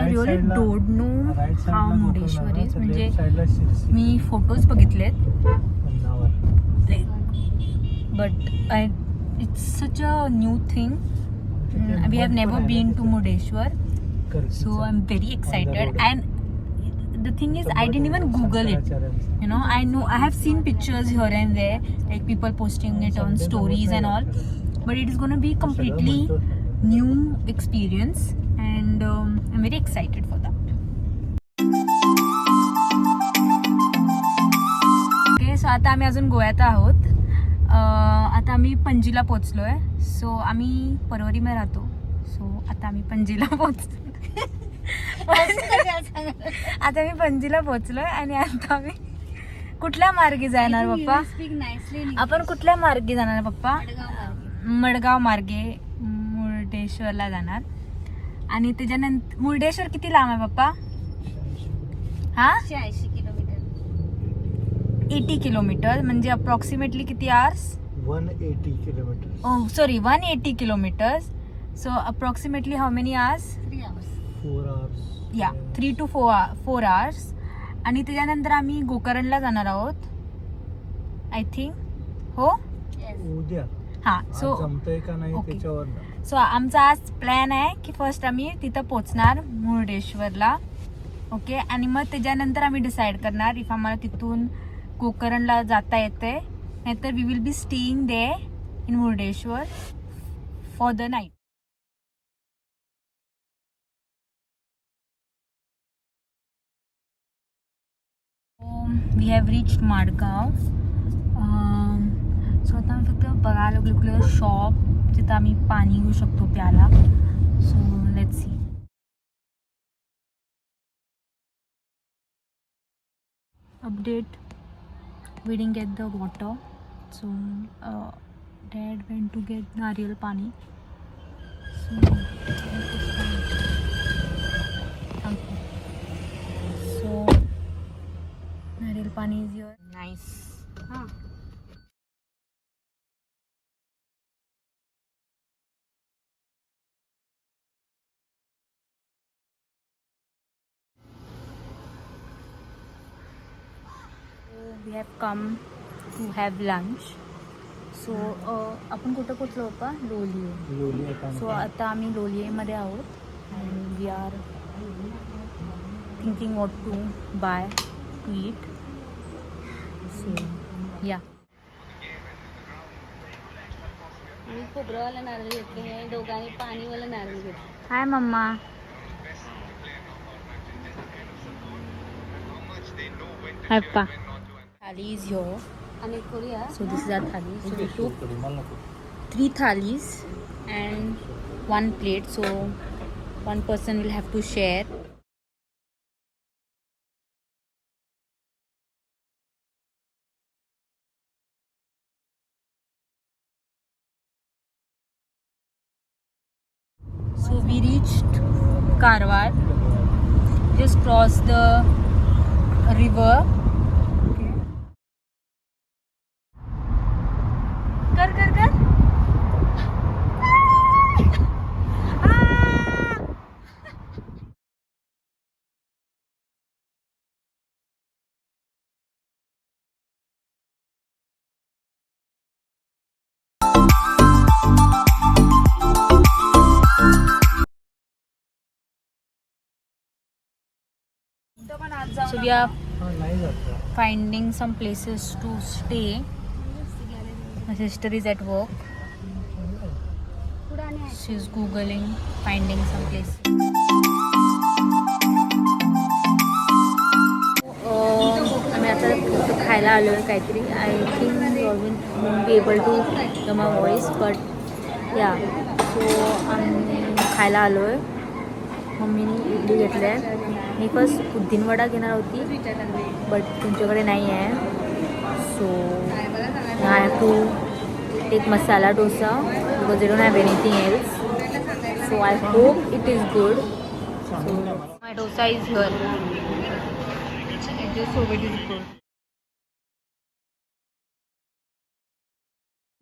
Really don't know how Murdeshwar is. म्हणजे मी photos बघितलेत but it's such a new thing. We have never been to Murdeshwar, so I'm very excited. And the thing is, I didn't even Google it. You know, I have seen pictures here and there, like people posting it on stories and all, but it is going to be completely new experience, and I'm very excited for that. Okay, so आता आम्ही अजून गोव्यात आहोत. आता आम्ही पणजीला पोहोचलोय. सो आम्ही परवरीमध्ये राहतो. सो आता आम्ही पणजीला पोहोचलो. आता मी पणजीला पोहोचलोय आणि आता आम्ही कुठल्या मार्गे जाणार पप्पा? आपण कुठल्या मार्गे जाणार पप्पा? मडगाव मार्गे मुर्डेश्वरला जाणार. आणि त्याच्यानंतर मुर्डेश्वर किती लांब आहे पप्पा? हा 80 किलोमीटर. 80 किलोमीटर म्हणजे अप्रॉक्सिमेटली किती hours? 180 kilometre. Oh, sorry, 180 kilometers. So approximately how many hours? 3 hours. 4 hours. Yeah, 3 to 4 hours. आणि त्याच्यानंतर आम्ही गोकर्णला जाणार आहोत आय थिंक. हो उद्या हा. सो जमतंय का नाही Okay. त्याच्यावर. सो आमचा आज प्लॅन आहे की फर्स्ट आम्ही तिथं पोचणार मुर्डेश्वरला. ओके, आणि मग त्याच्यानंतर आम्ही डिसाईड करणार इफ आम्हाला तिथून गोकर्णला जाता येते, नाहीतर we will be staying there in Murdeshwar for the night. We have reached Madgaon. So आता आम्ही फक्त बघायला लागलो शॉप जिथं आम्ही पाणी घेऊ शकतो प्यायला. So let's see. Update, we didn't get the water, so dad went to get nariyal pani. So nariyal pani is here. Nice. Huh. We have come to have lunch. सो आपण कुठं पोचलो होता? लोलिये. सो आता आम्ही लोलियेमध्ये आहोत आणि we are thinking what to buy to eat. So yeah. मी खोबरंवाला नारळ घेतले, दोघांनी पाणीवाला नारळ घेतले. हाय मम्मा. हाय पप्पा. थाली इज here. आणि Korea. So this is our thali. So we took 3 thalis and 1 plate. So one person will have to share. So we reached Karwar. Just crossed the river. कर कर कर. So we are finding some places to stay. My sister is at work. She's googling, finding some place. आम्ही आता खायला आलो आहे काहीतरी. I think you won't be able to hear my voice but yeah. So आम्ही खायला आलो आहे. मम्मीने इडली घेतली आहे. मी फर्स्ट उद्दिनवडा घेणार होती बट तुमच्याकडे नाही आहे. So I have to take masala dosa because they don't have anything else. So I hope it is good. So my dosa is here. It is good.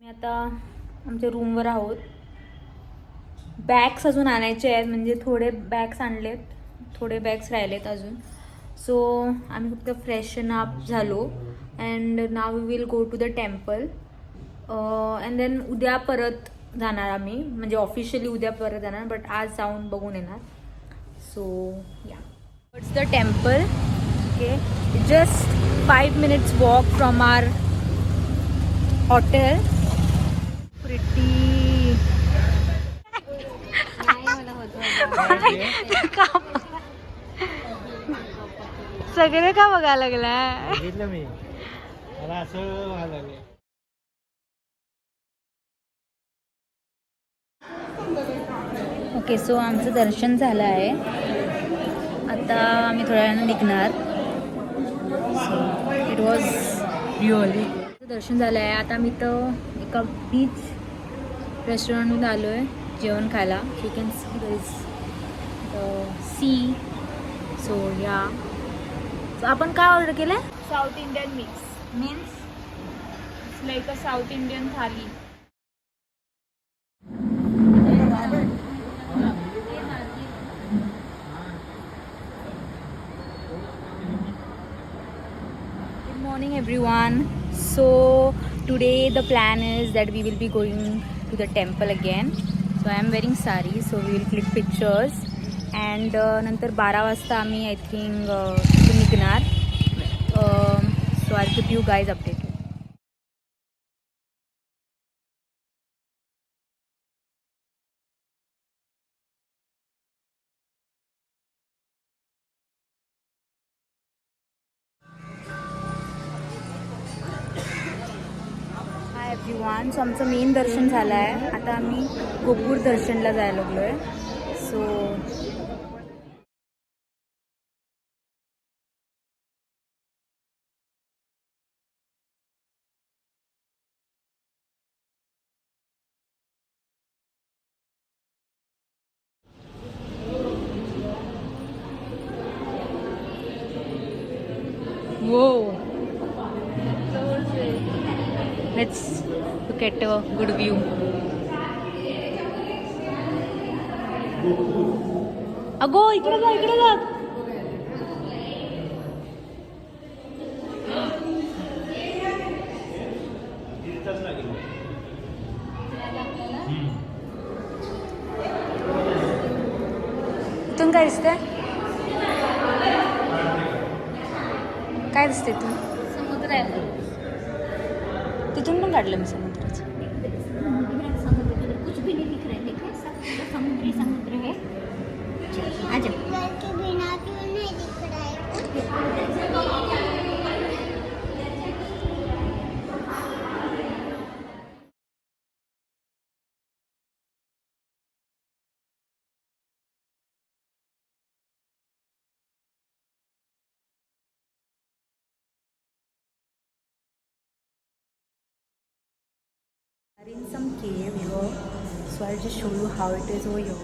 मी आता आमच्या रूमवर आहोत. बॅग्स अजून आणायचे आहेत, म्हणजे थोडे बॅग्स आणलेत थोडे बॅग्स राहिलेत अजून. सो आम्ही फक्त फ्रेशन अप झालो and now we will go to the temple and then उद्या परत जाणार आम्ही, म्हणजे ऑफिशियली उद्या परत जाणार, बट आज जाऊन बघून येणार. So yeah, it's the temple. Okay, just 5 minutes walk from our hotel. Pretty. नाही मला होत सगळे का बघायला लागलाय? बघितलं मी, मला असं व्हायला लागलं. ओके, सो आमचं दर्शन झालं आहे. आता आम्ही थोड्या वेळानं निघणार. इट वॉज रिअली दर्शन झालं आहे. आता मी तर एका बीच रेस्टॉरंटमध्ये आलो आहे जेवण खायला. You can see there is the sea. So yeah, so आपण काय ऑर्डर केलं आहे? South Indian mix. Means It's like a South Indian thali. Good morning everyone. So today the plan is that we will be going to the temple again. So I am wearing sari, so we will click pictures and नंतर 12 वाजता आम्ही I think निघणार. So I'll keep you guys updated. Hi everyone. So आमचं main दर्शन झालं आहे. आता आम्ही गोपूर दर्शनला जायला लागलो आहे. सो let's look at a good view. अगो इकडे जा, इकडे जा. इथून काय दिसतंय? काय दिसते इथून? समुद्र आहे. तिथून पण काढलं मी समुद्राचं. कुछ भी नहीं दिख रहा है. देखिए सब समुद्री समुद्र है. आजा. बिना क्यों नहीं दिख रहा है? We are in some cave here, so I'll just show you how it is over here.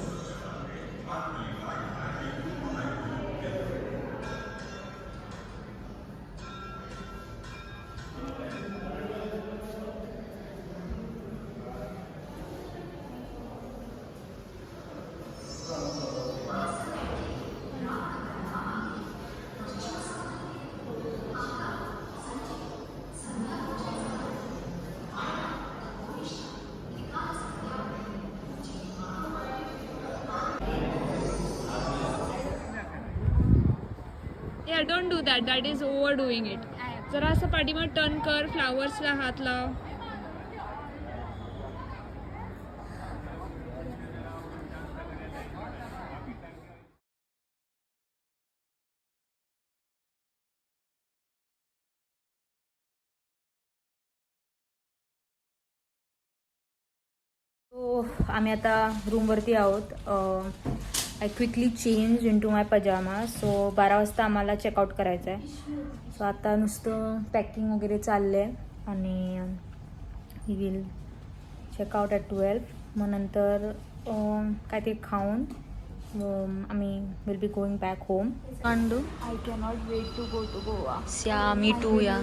Yeah, don't do that. That is overdoing it. जरा असं पाठीमागे टर्न कर, फ्लावर्सला हात लाव. So आम्ही आता रूमवरती आहोत. I quickly change into my pyjama. So 12 वाजता आम्हाला चेकआउट करायचं आहे. सो आता नुसतं पॅकिंग वगैरे चाललं आहे आणि वी विल चेकआउट ॲट 12. मग नंतर काय ते खाऊन आम्ही will be going back home. I cannot wait to go to Goa. या मी टू या.